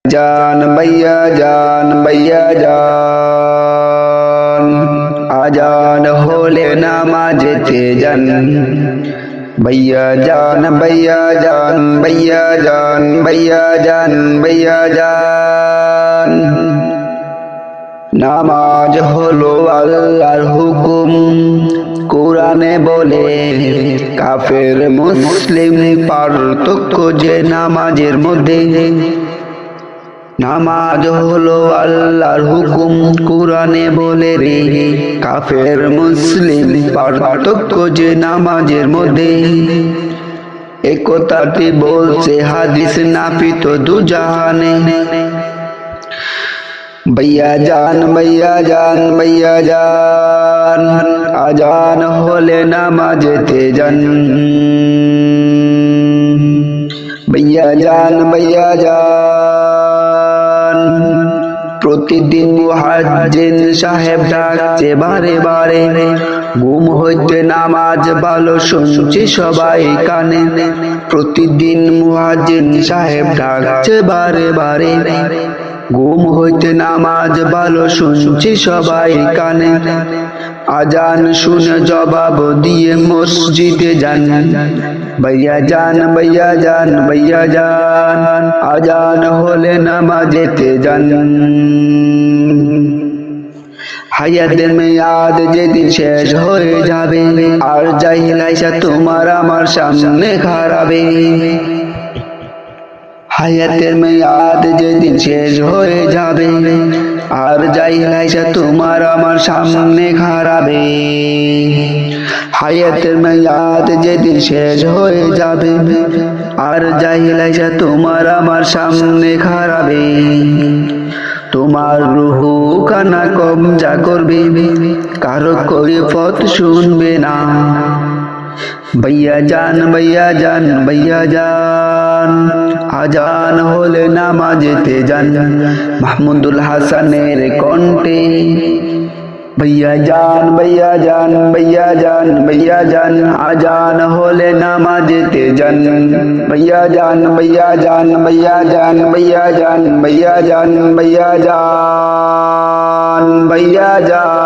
जान भैया जान आजान होले नामाजेते जान भैया जान भैया जान भैया जान भैया जान भैया जान नामाज হলো আল্লাহর হুকুম কোরআনে বলে কাফের মুসলিম পার্থক্য যে নামাজের মধ্যে নামাজ হলো আল্লাহর হুকুম কোরআনে বলে রে কাফের মুসলিম পার্থক্য যে নামাজের মধ্যে একতাটি বলছে হাদিস নাপিত দুজাহানে भैया जान भैया जान भैया जान आजान होले नामाजेते जान भैया जान प्रतिदिन मुहाज्जिन साहेब डाकছে বারে বারে ঘুম হইতে নামাজ ভালো শুনছি সবাই কানে প্রতিদিন মুহাজ্জিন সাহেব ডাকছে বারে বারে ঘুম হইতে নামাজ ভালো শুনছি সবাই কানে আজান শুনে জবাব দিয়ে মসজিদে যান भैया जान भैया जान भैया जान আজান হলে নামাজেতে যান হায়াতের মেয়াদ যেদিন শেষ হয়ে যাবে আর জাহিল আইসা তোমার আমার সামনে খাড়াবে হায়াতের মেয়াদ যেদিন শেষ হয়ে যাবে আর জাহিল আইসা তোমার আমার সামনে খাড়াবে হায়াতের মেয়াদ যেদিন শেষ হয়ে যাবে আর জাহিল আইসা তোমার আমার সামনে খাড়াবে তোমার রুহু কানা কবজা করবে কারো করে পথ শুনবে না भैया जान भैया जान भैया जान आजान होले नामाजेते जान महमूदुल हासानेर कण्ठे भैया जान भैया जान भैया जान भैया जान आजान होले नामाजेते जान भैया जान भैया जान भैया जान भैया जान भैया जान भैया जान भैया जान